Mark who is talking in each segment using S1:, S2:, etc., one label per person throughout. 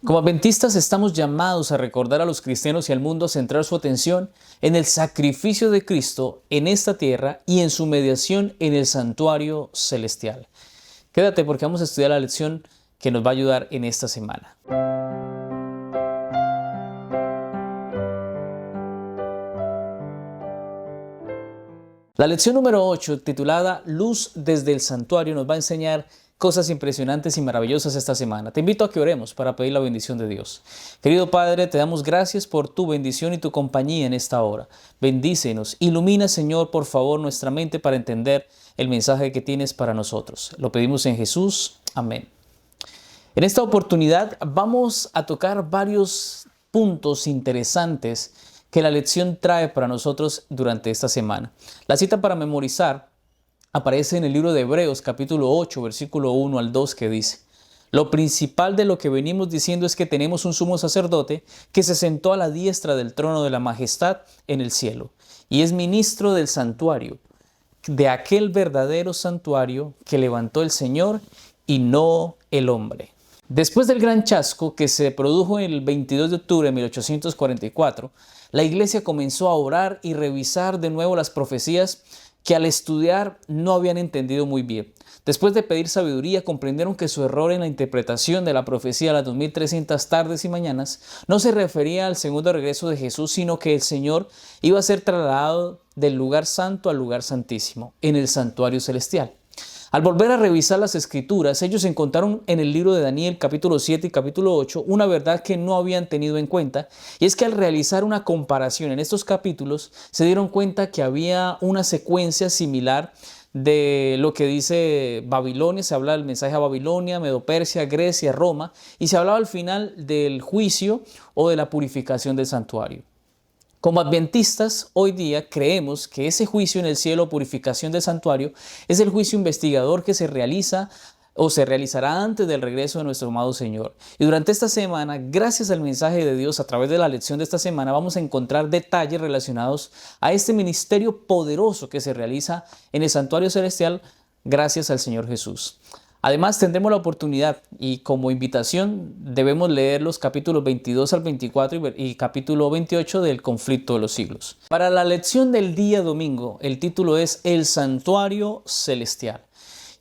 S1: Como adventistas estamos llamados a recordar a los cristianos y al mundo a centrar su atención en el sacrificio de Cristo en esta tierra y en su mediación en el santuario celestial. Quédate porque vamos a estudiar la lección que nos va a ayudar en esta semana. La lección número 8, titulada Luz desde el santuario, nos va a enseñar cosas impresionantes y maravillosas esta semana. Te invito a que oremos para pedir la bendición de Dios. Querido Padre, te damos gracias por tu bendición y tu compañía en esta hora. Bendícenos, ilumina, Señor, por favor, nuestra mente para entender el mensaje que tienes para nosotros. Lo pedimos en Jesús. Amén. En esta oportunidad vamos a tocar varios puntos interesantes que la lección trae para nosotros durante esta semana. La cita para memorizar aparece en el libro de Hebreos, capítulo 8, versículo 1 al 2, que dice: Lo principal de lo que venimos diciendo es que tenemos un sumo sacerdote que se sentó a la diestra del trono de la majestad en el cielo, y es ministro del santuario, de aquel verdadero santuario que levantó el Señor y no el hombre. Después del gran chasco que se produjo el 22 de octubre de 1844, la iglesia comenzó a orar y revisar de nuevo las profecías que al estudiar no habían entendido muy bien. Después de pedir sabiduría, comprendieron que su error en la interpretación de la profecía de las 2300 tardes y mañanas no se refería al segundo regreso de Jesús, sino que el Señor iba a ser trasladado del lugar santo al lugar santísimo, en el santuario celestial. Al volver a revisar las escrituras, ellos encontraron en el libro de Daniel capítulo 7 y capítulo 8 una verdad que no habían tenido en cuenta, y es que al realizar una comparación en estos capítulos se dieron cuenta que había una secuencia similar de lo que dice Babilonia. Se habla del mensaje a Babilonia, Medo-Persia, Grecia, Roma, y se hablaba al final del juicio o de la purificación del santuario. Como adventistas, hoy día creemos que ese juicio en el cielo, purificación del santuario, es el juicio investigador que se realiza o se realizará antes del regreso de nuestro amado Señor. Y durante esta semana, gracias al mensaje de Dios a través de la lección de esta semana, vamos a encontrar detalles relacionados a este ministerio poderoso que se realiza en el santuario celestial gracias al Señor Jesús. Además, tendremos la oportunidad y como invitación debemos leer los capítulos 22 al 24 y capítulo 28 del conflicto de los siglos. Para la lección del día domingo, el título es El santuario celestial.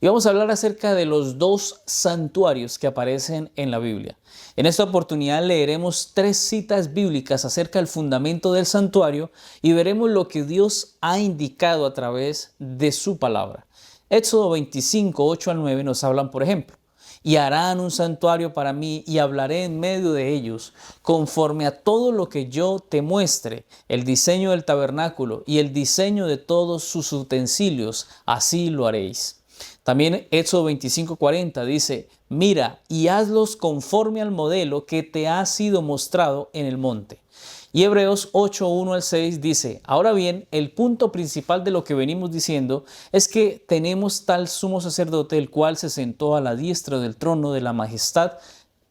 S1: Y vamos a hablar acerca de los dos santuarios que aparecen en la Biblia. En esta oportunidad leeremos 3 citas bíblicas acerca del fundamento del santuario y veremos lo que Dios ha indicado a través de su palabra. Éxodo 25, 8 al 9 nos hablan, por ejemplo: Y harán un santuario para mí y hablaré en medio de ellos, conforme a todo lo que yo te muestre, el diseño del tabernáculo y el diseño de todos sus utensilios, así lo haréis. También Éxodo 25, 40 dice: Mira y hazlos conforme al modelo que te ha sido mostrado en el monte. Y Hebreos 8, 1 al 6 dice: Ahora bien, el punto principal de lo que venimos diciendo es que tenemos tal sumo sacerdote, el cual se sentó a la diestra del trono de la majestad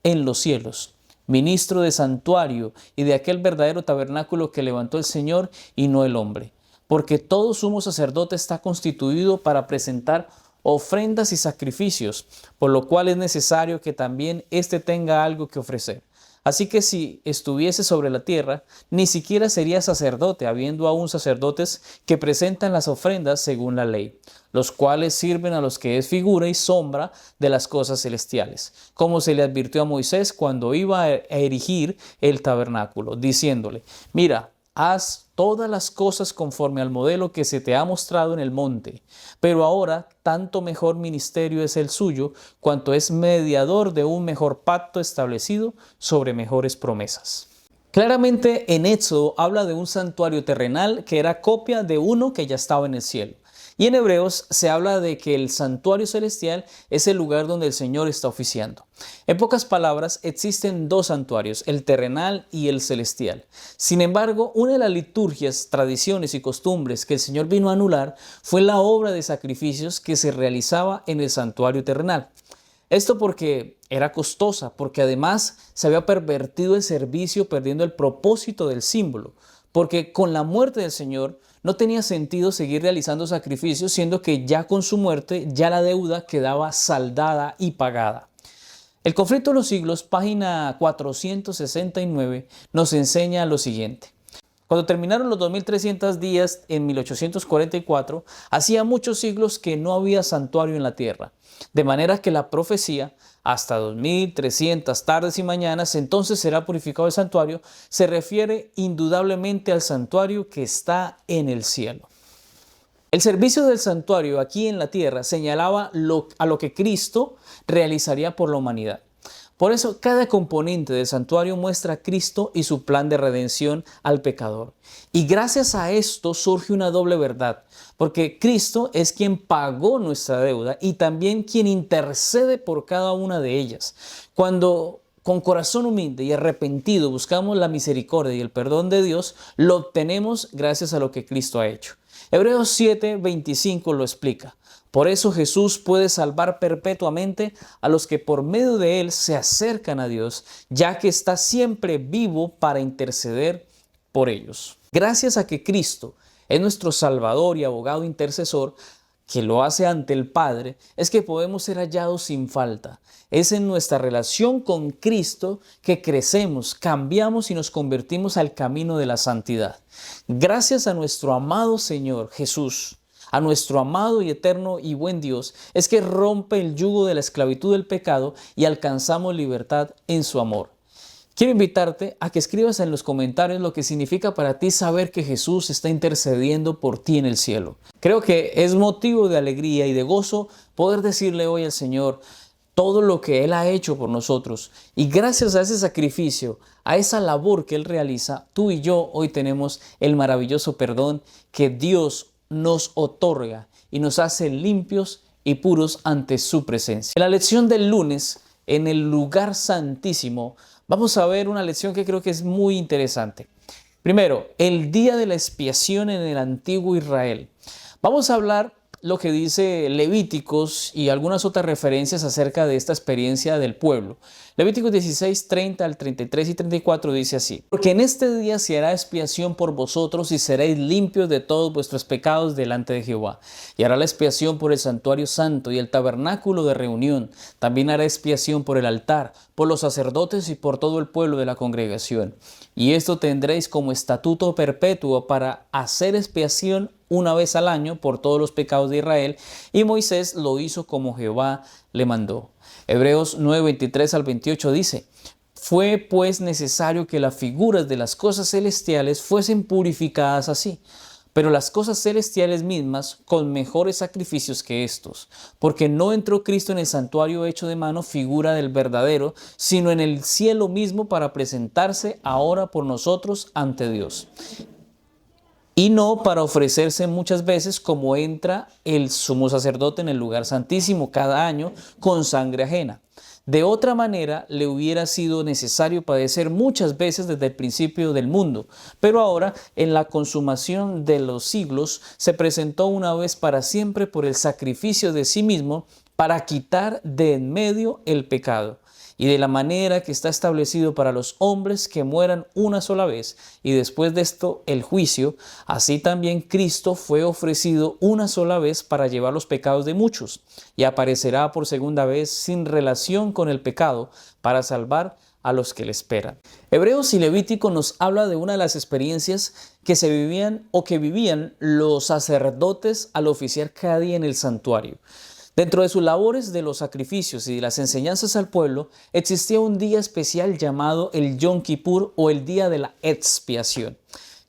S1: en los cielos, ministro de santuario y de aquel verdadero tabernáculo que levantó el Señor y no el hombre. Porque todo sumo sacerdote está constituido para presentar ofrendas y sacrificios, por lo cual es necesario que también éste tenga algo que ofrecer. Así que si estuviese sobre la tierra, ni siquiera sería sacerdote, habiendo aún sacerdotes que presentan las ofrendas según la ley, los cuales sirven a los que es figura y sombra de las cosas celestiales, como se le advirtió a Moisés cuando iba a erigir el tabernáculo, diciéndole: Mira, haz todas las cosas conforme al modelo que se te ha mostrado en el monte. Pero ahora, tanto mejor ministerio es el suyo, cuanto es mediador de un mejor pacto establecido sobre mejores promesas. Claramente en Éxodo habla de un santuario terrenal que era copia de uno que ya estaba en el cielo. Y en Hebreos se habla de que el santuario celestial es el lugar donde el Señor está oficiando. En pocas palabras, existen 2 santuarios, el terrenal y el celestial. Sin embargo, una de las liturgias, tradiciones y costumbres que el Señor vino a anular fue la obra de sacrificios que se realizaba en el santuario terrenal. Esto porque era costosa, porque además se había pervertido el servicio, perdiendo el propósito del símbolo. Porque con la muerte del Señor no tenía sentido seguir realizando sacrificios, siendo que ya con su muerte ya la deuda quedaba saldada y pagada. El conflicto de los siglos, página 469, nos enseña lo siguiente. Cuando terminaron los 2300 días en 1844, hacía muchos siglos que no había santuario en la tierra, de manera que la profecía, hasta 2300 tardes y mañanas, entonces será purificado el santuario, se refiere indudablemente al santuario que está en el cielo. El servicio del santuario aquí en la tierra señalaba a lo que Cristo realizaría por la humanidad. Por eso, cada componente del santuario muestra a Cristo y su plan de redención al pecador. Y gracias a esto surge una doble verdad, porque Cristo es quien pagó nuestra deuda y también quien intercede por cada una de ellas. Cuando con corazón humilde y arrepentido buscamos la misericordia y el perdón de Dios, lo obtenemos gracias a lo que Cristo ha hecho. Hebreos 7:25 lo explica. Por eso Jesús puede salvar perpetuamente a los que por medio de Él se acercan a Dios, ya que está siempre vivo para interceder por ellos. Gracias a que Cristo es nuestro Salvador y abogado intercesor, que lo hace ante el Padre, es que podemos ser hallados sin falta. Es en nuestra relación con Cristo que crecemos, cambiamos y nos convertimos al camino de la santidad. Gracias a nuestro amado Señor Jesús, a nuestro amado y eterno y buen Dios, es que rompe el yugo de la esclavitud del pecado y alcanzamos libertad en su amor. Quiero invitarte a que escribas en los comentarios lo que significa para ti saber que Jesús está intercediendo por ti en el cielo. Creo que es motivo de alegría y de gozo poder decirle hoy al Señor todo lo que Él ha hecho por nosotros. Y gracias a ese sacrificio, a esa labor que Él realiza, tú y yo hoy tenemos el maravilloso perdón que Dios nos otorga y nos hace limpios y puros ante su presencia. En la lección del lunes, en el lugar santísimo, vamos a ver una lección que creo que es muy interesante. Primero, el día de la expiación en el antiguo Israel. Vamos a hablar lo que dice Levíticos y algunas otras referencias acerca de esta experiencia del pueblo. Levíticos 16, 30 al 33 y 34 dice así: porque en este día se hará expiación por vosotros y seréis limpios de todos vuestros pecados delante de Jehová. Y hará la expiación por el santuario santo y el tabernáculo de reunión. También hará expiación por el altar, por los sacerdotes y por todo el pueblo de la congregación. Y esto tendréis como estatuto perpetuo para hacer expiación una vez al año por todos los pecados de Israel, y Moisés lo hizo como Jehová le mandó. Hebreos 9, 23 al 28 dice: fue pues necesario que las figuras de las cosas celestiales fuesen purificadas así, pero las cosas celestiales mismas con mejores sacrificios que estos, porque no entró Cristo en el santuario hecho de mano, figura del verdadero, sino en el cielo mismo para presentarse ahora por nosotros ante Dios. Y no para ofrecerse muchas veces como entra el sumo sacerdote en el lugar santísimo cada año con sangre ajena. De otra manera le hubiera sido necesario padecer muchas veces desde el principio del mundo, pero ahora en la consumación de los siglos se presentó una vez para siempre por el sacrificio de sí mismo para quitar de en medio el pecado. Y de la manera que está establecido para los hombres que mueran una sola vez, y después de esto el juicio, así también Cristo fue ofrecido una sola vez para llevar los pecados de muchos, y aparecerá por segunda vez sin relación con el pecado, para salvar a los que le esperan. Hebreos y Levítico nos habla de una de las experiencias que se vivían o que vivían los sacerdotes al oficiar cada día en el santuario. Dentro de sus labores de los sacrificios y de las enseñanzas al pueblo, existía un día especial llamado el Yom Kippur o el día de la expiación.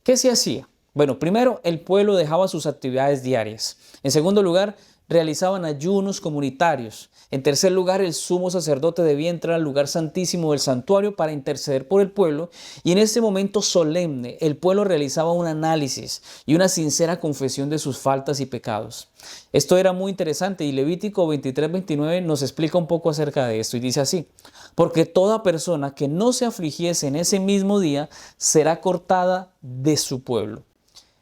S1: ¿Qué se hacía? Bueno, primero el pueblo dejaba sus actividades diarias. En segundo lugar, realizaban ayunos comunitarios. En tercer lugar, el sumo sacerdote debía entrar al lugar santísimo del santuario para interceder por el pueblo, y en este momento solemne el pueblo realizaba un análisis y una sincera confesión de sus faltas y pecados. Esto era muy interesante y Levítico 23-29 nos explica un poco acerca de esto y dice así: porque toda persona que no se afligiese en ese mismo día será cortada de su pueblo.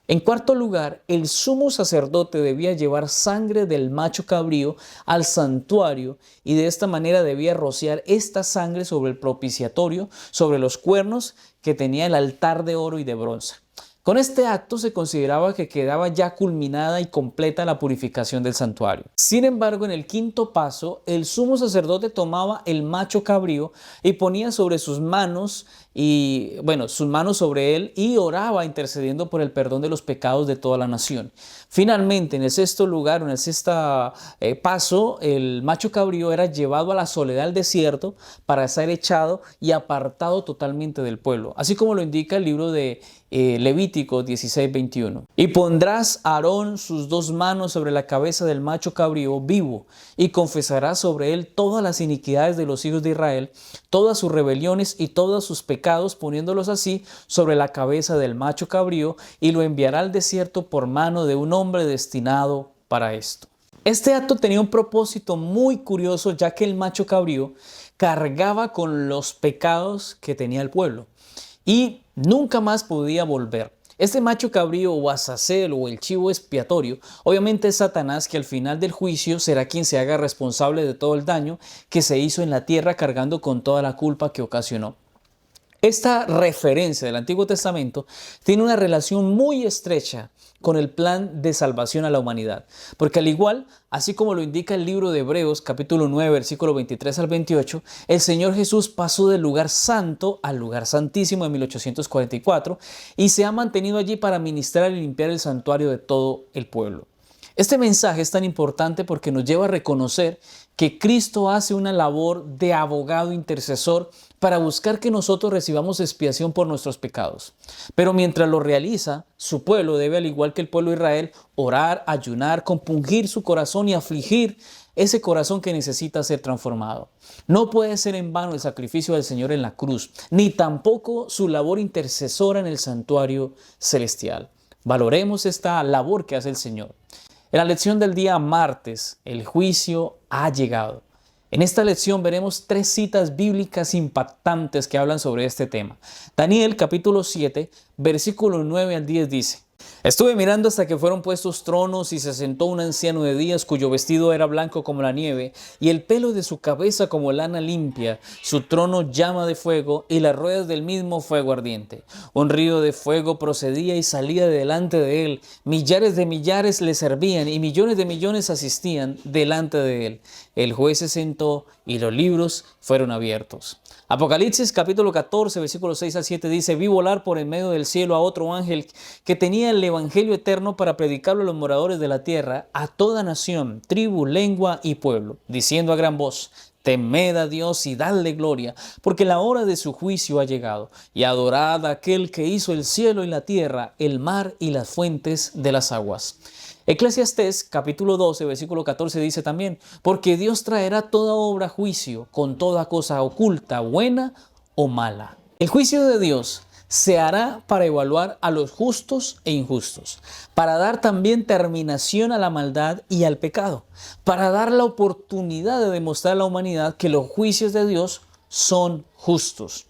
S1: En cuarto lugar, el sumo sacerdote debía llevar sangre del macho cabrío al santuario y de esta manera debía rociar esta sangre sobre el propiciatorio, sobre los cuernos que tenía el altar de oro y de bronce. Con este acto se consideraba que quedaba ya culminada y completa la purificación del santuario. Sin embargo, en el quinto paso, el sumo sacerdote tomaba el macho cabrío y ponía sobre sus manos sus manos sobre él y oraba intercediendo por el perdón de los pecados de toda la nación. Finalmente, en el sexto lugar, en el sexto paso, el macho cabrío era llevado a la soledad del desierto para ser echado y apartado totalmente del pueblo, así como lo indica el libro de Levítico 16:21. Y pondrás a Aarón sus dos manos sobre la cabeza del macho cabrío vivo y confesará sobre él todas las iniquidades de los hijos de Israel, todas sus rebeliones y todos sus pecados, poniéndolos así sobre la cabeza del macho cabrío, y lo enviará al desierto por mano de un hombre destinado para esto. Este acto tenía un propósito muy curioso, ya que el macho cabrío cargaba con los pecados que tenía el pueblo y nunca más podía volver. Este macho cabrío o azazel o el chivo expiatorio, obviamente es Satanás, que al final del juicio será quien se haga responsable de todo el daño que se hizo en la tierra, cargando con toda la culpa que ocasionó. Esta referencia del Antiguo Testamento tiene una relación muy estrecha con el plan de salvación a la humanidad, porque al igual, así como lo indica el libro de Hebreos capítulo 9 versículo 23 al 28, el Señor Jesús pasó del lugar santo al lugar santísimo en 1844 y se ha mantenido allí para ministrar y limpiar el santuario de todo el pueblo. Este mensaje es tan importante porque nos lleva a reconocer que Cristo hace una labor de abogado intercesor para buscar que nosotros recibamos expiación por nuestros pecados. Pero mientras lo realiza, su pueblo debe, al igual que el pueblo de Israel, orar, ayunar, compungir su corazón y afligir ese corazón que necesita ser transformado. No puede ser en vano el sacrificio del Señor en la cruz, ni tampoco su labor intercesora en el santuario celestial. Valoremos esta labor que hace el Señor. En la lección del día martes, el juicio ha llegado. En esta lección veremos 3 citas bíblicas impactantes que hablan sobre este tema. Daniel capítulo 7, versículo 9 al 10 dice: Estuve mirando hasta que fueron puestos tronos y se sentó un anciano de días cuyo vestido era blanco como la nieve y el pelo de su cabeza como lana limpia. Su trono llama de fuego y las ruedas del mismo fuego ardiente. Un río de fuego procedía y salía delante de él. Millares de millares le servían y millones de millones asistían delante de él. El juez se sentó y los libros fueron abiertos. Apocalipsis capítulo 14 versículos 6 al 7 dice: Vi volar por en medio del cielo a otro ángel que tenía el evangelio eterno para predicarlo a los moradores de la tierra, a toda nación, tribu, lengua y pueblo, diciendo a gran voz: Temed a Dios y dadle gloria, porque la hora de su juicio ha llegado, y adorad a aquel que hizo el cielo y la tierra, el mar y las fuentes de las aguas. Eclesiastés capítulo 12 versículo 14 dice también: Porque Dios traerá toda obra a juicio con toda cosa oculta, buena o mala. El juicio de Dios se hará para evaluar a los justos e injustos, para dar también terminación a la maldad y al pecado, para dar la oportunidad de demostrar a la humanidad que los juicios de Dios son justos.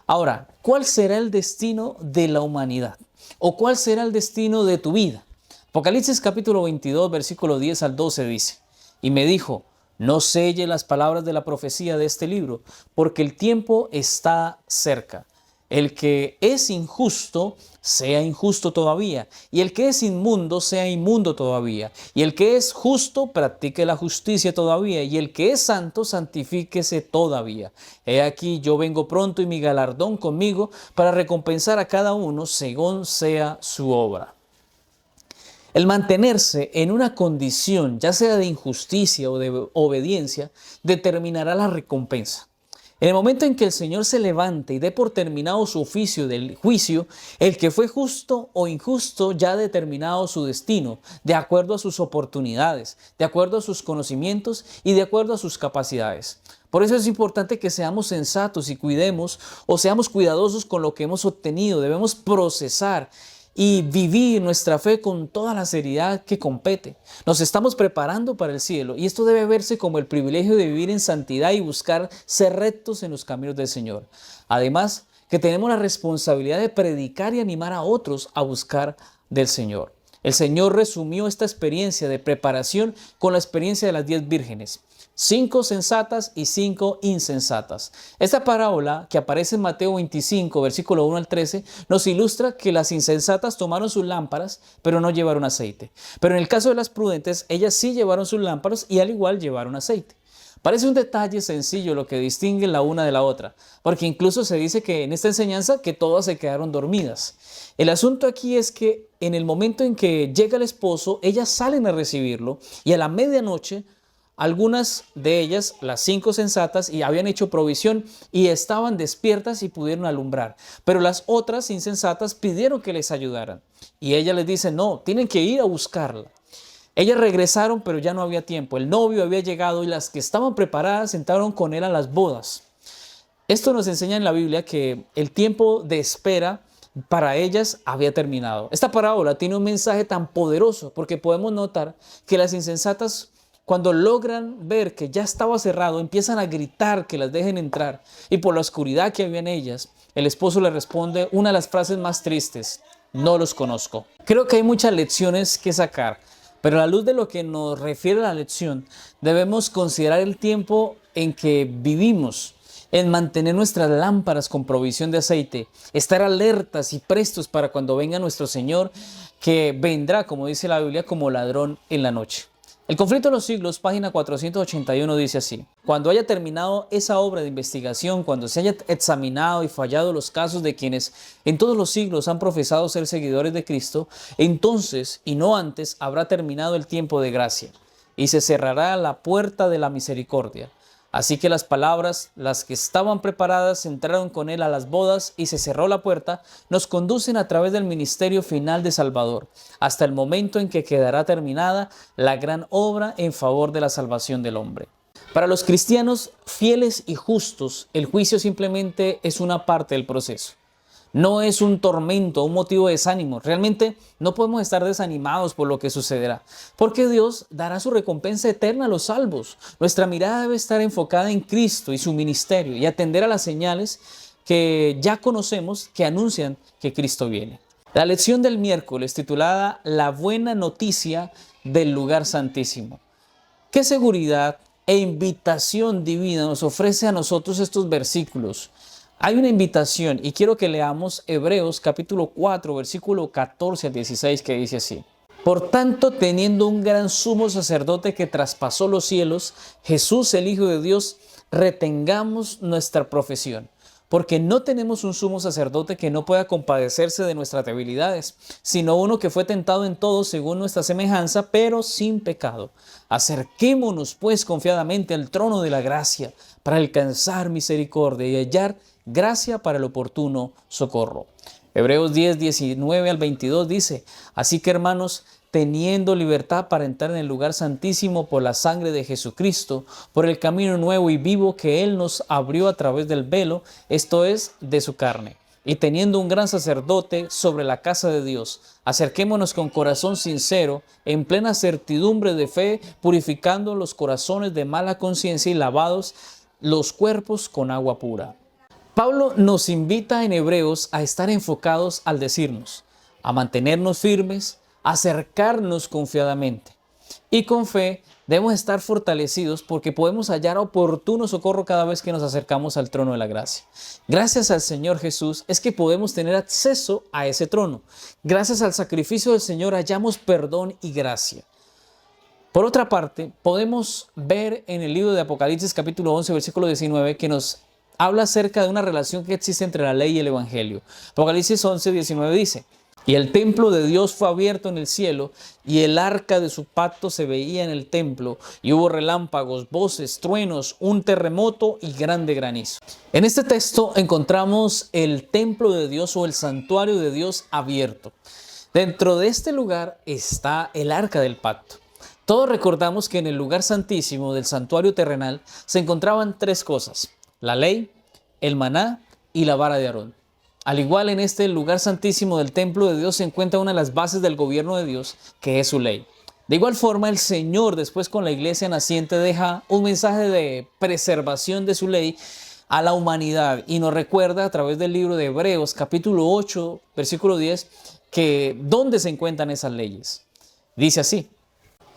S1: Ahora, ¿cuál será el destino de la humanidad? ¿O cuál será el destino de tu vida? Apocalipsis capítulo 22, versículo 10 al 12 dice: Y me dijo: No selle las palabras de la profecía de este libro, porque el tiempo está cerca. El que es injusto, sea injusto todavía, y el que es inmundo, sea inmundo todavía, y el que es justo, practique la justicia todavía, y el que es santo, santifíquese todavía. He aquí, yo vengo pronto y mi galardón conmigo para recompensar a cada uno según sea su obra. El mantenerse en una condición, ya sea de injusticia o de obediencia, determinará la recompensa. En el momento en que el Señor se levante y dé por terminado su oficio del juicio, el que fue justo o injusto ya ha determinado su destino, de acuerdo a sus oportunidades, de acuerdo a sus conocimientos y de acuerdo a sus capacidades. Por eso es importante que seamos sensatos y cuidemos o seamos cuidadosos con lo que hemos obtenido. Debemos procesar y vivir nuestra fe con toda la seriedad que compete. Nos estamos preparando para el cielo y esto debe verse como el privilegio de vivir en santidad y buscar ser rectos en los caminos del Señor. Además, que tenemos la responsabilidad de predicar y animar a otros a buscar del Señor. El Señor resumió esta experiencia de preparación con la experiencia de las 10 vírgenes. 5 sensatas y 5 insensatas. Esta parábola que aparece en Mateo 25, versículo 1 al 13, nos ilustra que las insensatas tomaron sus lámparas, pero no llevaron aceite. Pero en el caso de las prudentes, ellas sí llevaron sus lámparas y al igual llevaron aceite. Parece un detalle sencillo lo que distingue la una de la otra, porque incluso se dice que en esta enseñanza que todas se quedaron dormidas. El asunto aquí es que en el momento en que llega el esposo, ellas salen a recibirlo y a la medianoche, algunas de ellas, las 5 sensatas, y habían hecho provisión y estaban despiertas y pudieron alumbrar. Pero las otras insensatas pidieron que les ayudaran. Y ella les dice, no, tienen que ir a buscarla. Ellas regresaron, pero ya no había tiempo. El novio había llegado y las que estaban preparadas entraron con él a las bodas. Esto nos enseña en la Biblia que el tiempo de espera para ellas había terminado. Esta parábola tiene un mensaje tan poderoso porque podemos notar que las insensatas, cuando logran ver que ya estaba cerrado, empiezan a gritar que las dejen entrar. Y por la oscuridad que había en ellas, el esposo le responde una de las frases más tristes: no los conozco. Creo que hay muchas lecciones que sacar, pero a la luz de lo que nos refiere a la lección, debemos considerar el tiempo en que vivimos, en mantener nuestras lámparas con provisión de aceite, estar alertas y prestos para cuando venga nuestro Señor, que vendrá, como dice la Biblia, como ladrón en la noche. El conflicto de los siglos, página 481, dice así: cuando haya terminado esa obra de investigación, cuando se haya examinado y fallado los casos de quienes en todos los siglos han profesado ser seguidores de Cristo, entonces, y no antes, habrá terminado el tiempo de gracia y se cerrará la puerta de la misericordia. Así que las palabras, las que estaban preparadas, entraron con él a las bodas y se cerró la puerta, nos conducen a través del ministerio final de Salvador, hasta el momento en que quedará terminada la gran obra en favor de la salvación del hombre. Para los cristianos fieles y justos, el juicio simplemente es una parte del proceso. No es un tormento, un motivo de desánimo. Realmente no podemos estar desanimados por lo que sucederá, porque Dios dará su recompensa eterna a los salvos. Nuestra mirada debe estar enfocada en Cristo y su ministerio y atender a las señales que ya conocemos que anuncian que Cristo viene. La lección del miércoles, titulada La buena noticia del lugar santísimo. ¿Qué seguridad e invitación divina nos ofrece a nosotros estos versículos? Hay una invitación y quiero que leamos Hebreos capítulo 4, versículo 14 al 16, que dice así: por tanto, teniendo un gran sumo sacerdote que traspasó los cielos, Jesús el Hijo de Dios, retengamos nuestra profesión. Porque no tenemos un sumo sacerdote que no pueda compadecerse de nuestras debilidades, sino uno que fue tentado en todo según nuestra semejanza, pero sin pecado. Acerquémonos pues confiadamente al trono de la gracia, para alcanzar misericordia y hallar gracia para el oportuno socorro. Hebreos 10, 19 al 22 dice: así que, hermanos, teniendo libertad para entrar en el lugar santísimo por la sangre de Jesucristo, por el camino nuevo y vivo que Él nos abrió a través del velo, esto es, de su carne, y teniendo un gran sacerdote sobre la casa de Dios, acerquémonos con corazón sincero, en plena certidumbre de fe, purificando los corazones de mala conciencia y lavados los cuerpos con agua pura. Pablo nos invita en Hebreos a estar enfocados al decirnos, a mantenernos firmes, a acercarnos confiadamente. Y con fe debemos estar fortalecidos porque podemos hallar oportuno socorro cada vez que nos acercamos al trono de la gracia. Gracias al Señor Jesús es que podemos tener acceso a ese trono. Gracias al sacrificio del Señor hallamos perdón y gracia. Por otra parte, podemos ver en el libro de Apocalipsis capítulo 11, versículo 19, que nos habla acerca de una relación que existe entre la ley y el evangelio. Apocalipsis 11, 19 dice: y el templo de Dios fue abierto en el cielo, y el arca de su pacto se veía en el templo, y hubo relámpagos, voces, truenos, un terremoto y grande granizo. En este texto encontramos el templo de Dios o el santuario de Dios abierto. Dentro de este lugar está el arca del pacto. Todos recordamos que en el lugar santísimo del santuario terrenal se encontraban 3 cosas: la ley, el maná y la vara de Aarón. Al igual, en este lugar santísimo del templo de Dios se encuentra una de las bases del gobierno de Dios, que es su ley. De igual forma, el Señor después con la iglesia naciente deja un mensaje de preservación de su ley a la humanidad y nos recuerda a través del libro de Hebreos capítulo 8, versículo 10, que ¿dónde se encuentran esas leyes? Dice así: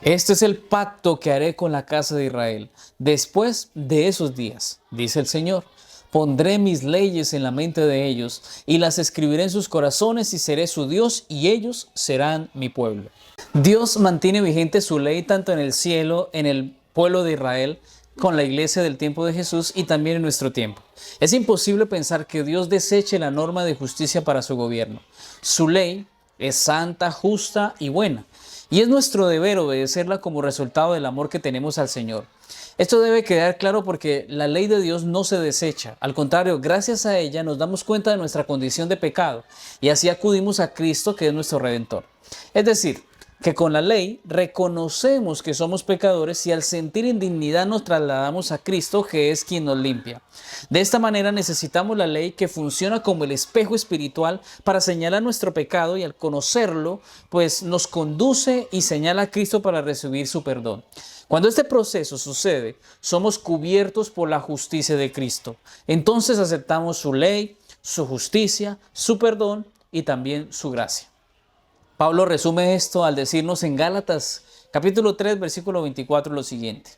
S1: Este es el pacto que haré con la casa de Israel después de esos días, dice el Señor. Pondré mis leyes en la mente de ellos y las escribiré en sus corazones y seré su Dios y ellos serán mi pueblo. Dios mantiene vigente su ley tanto en el cielo, en el pueblo de Israel, con la iglesia del tiempo de Jesús y también en nuestro tiempo. Es imposible pensar que Dios deseche la norma de justicia para su gobierno. Su ley es santa, justa y buena. Y es nuestro deber obedecerla como resultado del amor que tenemos al Señor. Esto debe quedar claro porque la ley de Dios no se desecha. Al contrario, gracias a ella nos damos cuenta de nuestra condición de pecado y así acudimos a Cristo, que es nuestro Redentor. Es decir, que con la ley reconocemos que somos pecadores y al sentir indignidad nos trasladamos a Cristo, que es quien nos limpia. De esta manera necesitamos la ley, que funciona como el espejo espiritual para señalar nuestro pecado, y al conocerlo, pues nos conduce y señala a Cristo para recibir su perdón. Cuando este proceso sucede, somos cubiertos por la justicia de Cristo. Entonces aceptamos su ley, su justicia, su perdón y también su gracia. Pablo resume esto al decirnos en Gálatas capítulo 3, versículo 24 lo siguiente: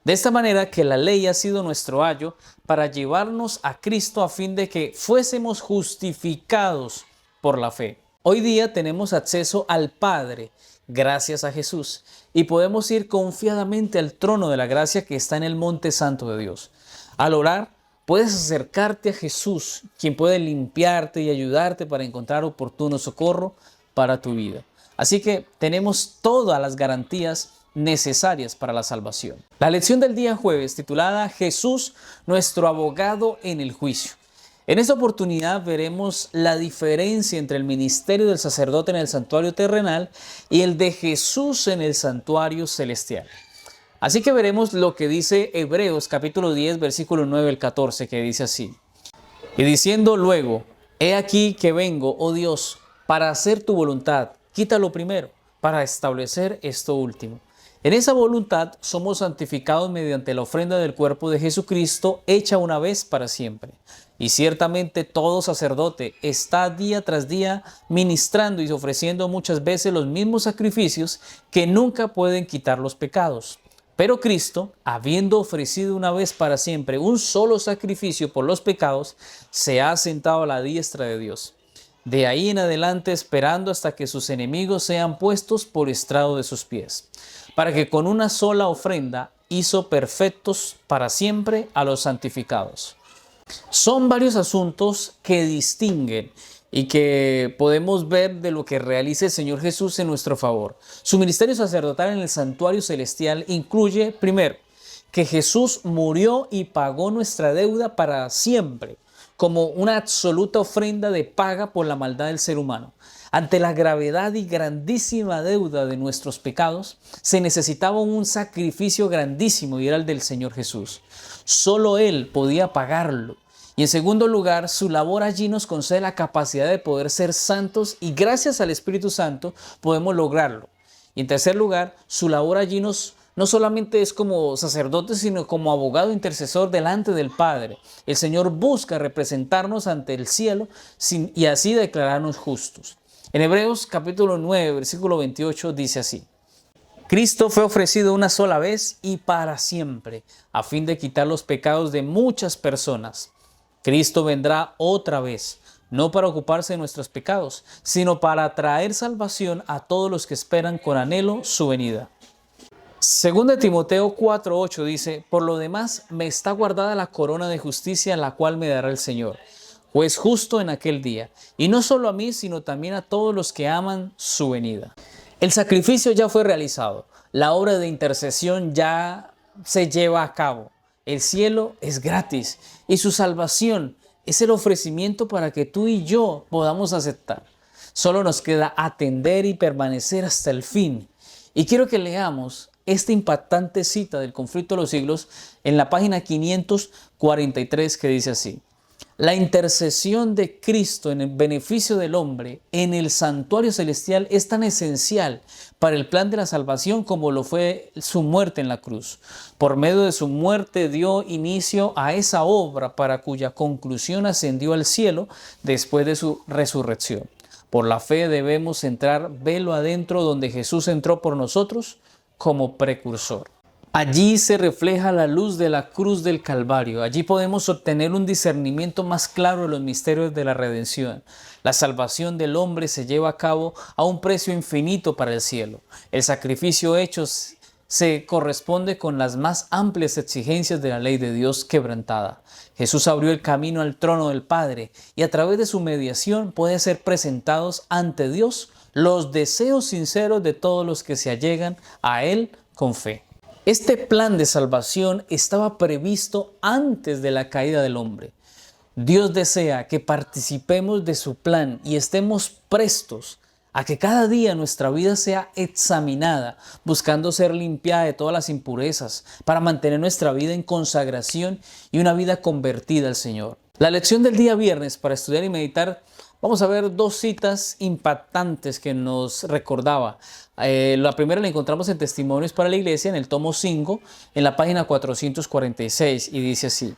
S1: de esta manera que la ley ha sido nuestro ayo para llevarnos a Cristo a fin de que fuésemos justificados por la fe. Hoy día tenemos acceso al Padre gracias a Jesús y podemos ir confiadamente al trono de la gracia que está en el monte santo de Dios. Al orar, puedes acercarte a Jesús, quien puede limpiarte y ayudarte para encontrar oportuno socorro para tu vida. Así que tenemos todas las garantías necesarias para la salvación. La lección del día jueves, titulada Jesús, nuestro abogado en el juicio. En esta oportunidad veremos la diferencia entre el ministerio del sacerdote en el santuario terrenal y el de Jesús en el santuario celestial. Así que veremos lo que dice Hebreos capítulo 10, versículo 9 al 14, que dice así: y diciendo luego, he aquí que vengo, oh Dios, para hacer tu voluntad, quítalo primero, para establecer esto último. En esa voluntad somos santificados mediante la ofrenda del cuerpo de Jesucristo, hecha una vez para siempre. Y ciertamente todo sacerdote está día tras día ministrando y ofreciendo muchas veces los mismos sacrificios que nunca pueden quitar los pecados. Pero Cristo, habiendo ofrecido una vez para siempre un solo sacrificio por los pecados, se ha sentado a la diestra de Dios. De ahí en adelante esperando hasta que sus enemigos sean puestos por estrado de sus pies, para que con una sola ofrenda hizo perfectos para siempre a los santificados. Son varios asuntos que distinguen y que podemos ver de lo que realiza el Señor Jesús en nuestro favor. Su ministerio sacerdotal en el santuario celestial incluye, primero, que Jesús murió y pagó nuestra deuda para siempre, como una absoluta ofrenda de paga por la maldad del ser humano. Ante la gravedad y grandísima deuda de nuestros pecados, se necesitaba un sacrificio grandísimo y era el del Señor Jesús. Solo Él podía pagarlo. Y en segundo lugar, su labor allí nos concede la capacidad de poder ser santos y gracias al Espíritu Santo podemos lograrlo. Y en tercer lugar, su labor allí no solamente es como sacerdote, sino como abogado intercesor delante del Padre. El Señor busca representarnos ante el cielo y así declararnos justos. En Hebreos capítulo 9, versículo 28 dice así: Cristo fue ofrecido una sola vez y para siempre, a fin de quitar los pecados de muchas personas. Cristo vendrá otra vez, no para ocuparse de nuestros pecados, sino para traer salvación a todos los que esperan con anhelo su venida. Según de Timoteo 4:8 dice: por lo demás me está guardada la corona de justicia, la cual me dará el Señor, juez justo en aquel día, y no solo a mí, sino también a todos los que aman su venida. El sacrificio ya fue realizado, la obra de intercesión ya se lleva a cabo. El cielo es gratis y su salvación es el ofrecimiento para que tú y yo podamos aceptar. Solo nos queda atender y permanecer hasta el fin. Y quiero que leamos esta impactante cita del Conflicto de los Siglos en la página 543, que dice así: la intercesión de Cristo en el beneficio del hombre en el santuario celestial es tan esencial para el plan de la salvación como lo fue su muerte en la cruz. Por medio de su muerte dio inicio a esa obra para cuya conclusión ascendió al cielo después de su resurrección. Por la fe debemos entrar velo adentro donde Jesús entró por nosotros, como precursor. Allí se refleja la luz de la cruz del Calvario. Allí podemos obtener un discernimiento más claro de los misterios de la redención. La salvación del hombre se lleva a cabo a un precio infinito para el cielo. El sacrificio hecho se corresponde con las más amplias exigencias de la ley de Dios quebrantada. Jesús abrió el camino al trono del Padre y a través de su mediación pueden ser presentados ante Dios los deseos sinceros de todos los que se allegan a Él con fe. Este plan de salvación estaba previsto antes de la caída del hombre. Dios desea que participemos de su plan y estemos prestos a que cada día nuestra vida sea examinada, buscando ser limpiada de todas las impurezas, para mantener nuestra vida en consagración y una vida convertida al Señor. La lección del día viernes para estudiar y meditar, vamos a ver dos citas impactantes que nos recordaba. La primera la encontramos en Testimonios para la Iglesia, en el tomo 5, en la página 446, y dice así: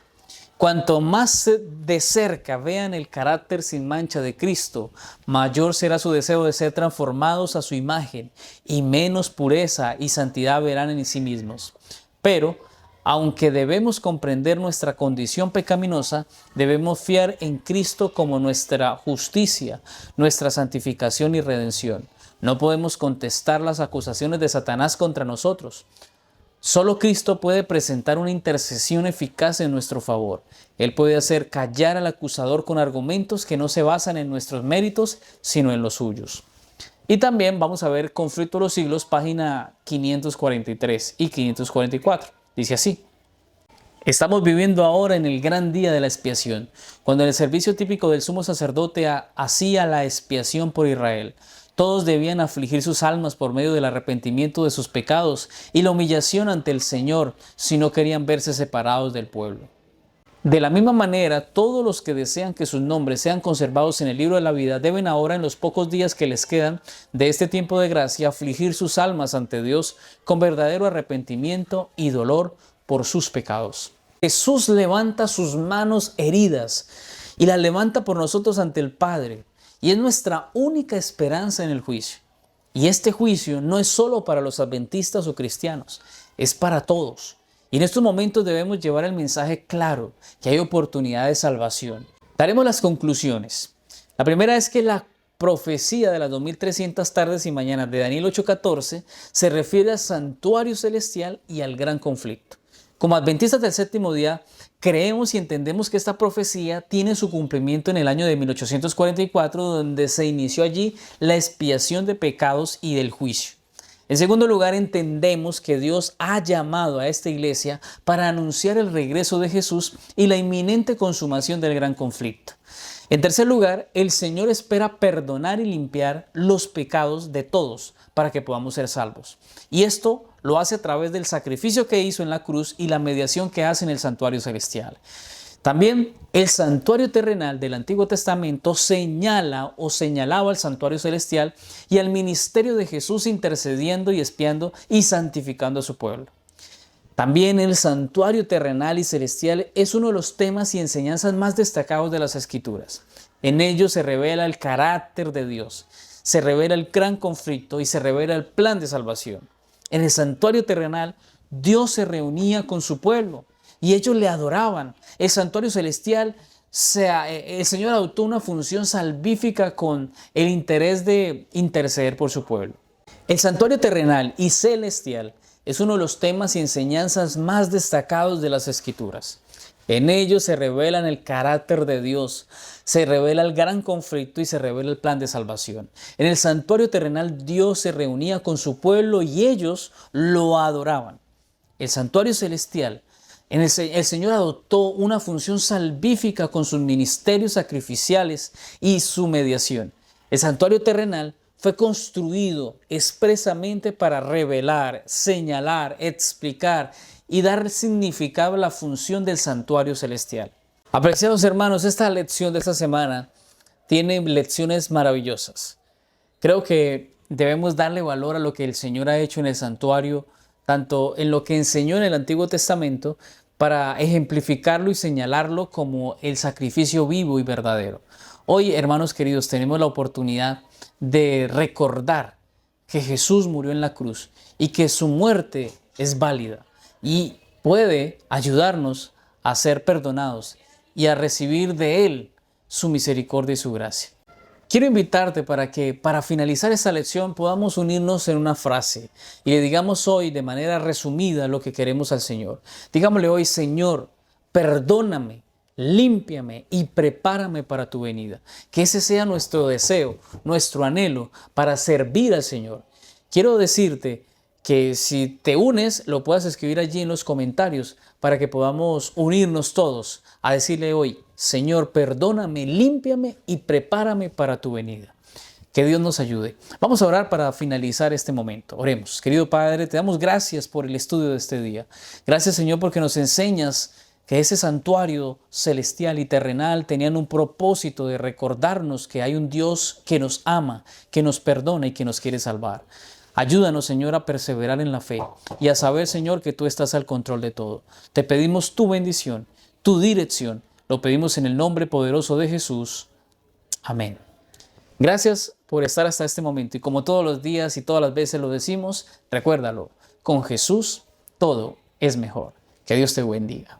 S1: cuanto más de cerca vean el carácter sin mancha de Cristo, mayor será su deseo de ser transformados a su imagen, y menos pureza y santidad verán en sí mismos. Pero, aunque debemos comprender nuestra condición pecaminosa, debemos fiar en Cristo como nuestra justicia, nuestra santificación y redención. No podemos contestar las acusaciones de Satanás contra nosotros. Solo Cristo puede presentar una intercesión eficaz en nuestro favor. Él puede hacer callar al acusador con argumentos que no se basan en nuestros méritos, sino en los suyos. Y también vamos a ver Conflicto de los Siglos, página 543 y 544. Dice así: estamos viviendo ahora en el gran día de la expiación, cuando en el servicio típico del sumo sacerdote hacía la expiación por Israel. Todos debían afligir sus almas por medio del arrepentimiento de sus pecados y la humillación ante el Señor si no querían verse separados del pueblo. De la misma manera, todos los que desean que sus nombres sean conservados en el libro de la vida deben ahora, en los pocos días que les quedan de este tiempo de gracia, afligir sus almas ante Dios con verdadero arrepentimiento y dolor por sus pecados. Jesús levanta sus manos heridas y las levanta por nosotros ante el Padre. Y es nuestra única esperanza en el juicio. Y este juicio no es solo para los adventistas o cristianos, es para todos. Y en estos momentos debemos llevar el mensaje claro, que hay oportunidad de salvación. Daremos las conclusiones. La primera es que la profecía de las 2300 tardes y mañanas de Daniel 8:14 se refiere al santuario celestial y al gran conflicto. Como adventistas del séptimo día, creemos y entendemos que esta profecía tiene su cumplimiento en el año de 1844, donde se inició allí la expiación de pecados y del juicio. En segundo lugar, entendemos que Dios ha llamado a esta iglesia para anunciar el regreso de Jesús y la inminente consumación del gran conflicto. En tercer lugar, el Señor espera perdonar y limpiar los pecados de todos para que podamos ser salvos. Y esto lo hace a través del sacrificio que hizo en la cruz y la mediación que hace en el santuario celestial. También el santuario terrenal del Antiguo Testamento señalaba al santuario celestial y al ministerio de Jesús intercediendo y expiando y santificando a su pueblo. También el santuario terrenal y celestial es uno de los temas y enseñanzas más destacados de las Escrituras. En ello se revela el carácter de Dios, se revela el gran conflicto y se revela el plan de salvación. En el santuario terrenal, Dios se reunía con su pueblo y ellos le adoraban. El santuario celestial, el Señor adoptó una función salvífica con el interés de interceder por su pueblo. El santuario terrenal y celestial es uno de los temas y enseñanzas más destacados de las Escrituras. En ellos se revelan el carácter de Dios, se revela el gran conflicto y se revela el plan de salvación. En el santuario terrenal Dios se reunía con su pueblo y ellos lo adoraban. El santuario celestial, el Señor adoptó una función salvífica con sus ministerios sacrificiales y su mediación. El santuario terrenal fue construido expresamente para revelar, señalar, explicar y dar significado a la función del santuario celestial. Apreciados hermanos, esta lección de esta semana tiene lecciones maravillosas. Creo que debemos darle valor a lo que el Señor ha hecho en el santuario, tanto en lo que enseñó en el Antiguo Testamento, para ejemplificarlo y señalarlo como el sacrificio vivo y verdadero. Hoy, hermanos queridos, tenemos la oportunidad de recordar que Jesús murió en la cruz y que su muerte es válida y puede ayudarnos a ser perdonados y a recibir de Él su misericordia y su gracia. Quiero invitarte para que para finalizar esta lección podamos unirnos en una frase y le digamos hoy de manera resumida lo que queremos al Señor. Digámosle hoy: Señor, perdóname, límpiame y prepárame para tu venida. Que ese sea nuestro deseo, nuestro anhelo para servir al Señor. Quiero decirte que si te unes, lo puedas escribir allí en los comentarios para que podamos unirnos todos a decirle hoy: Señor, perdóname, límpiame y prepárame para tu venida. Que Dios nos ayude. Vamos a orar para finalizar este momento. Oremos. Querido Padre, te damos gracias por el estudio de este día. Gracias, Señor, porque nos enseñas que ese santuario celestial y terrenal tenían un propósito de recordarnos que hay un Dios que nos ama, que nos perdona y que nos quiere salvar. Ayúdanos, Señor, a perseverar en la fe y a saber, Señor, que tú estás al control de todo. Te pedimos tu bendición, tu dirección. Lo pedimos en el nombre poderoso de Jesús. Amén. Gracias por estar hasta este momento y como todos los días y todas las veces lo decimos, recuérdalo, con Jesús todo es mejor. Que Dios te bendiga.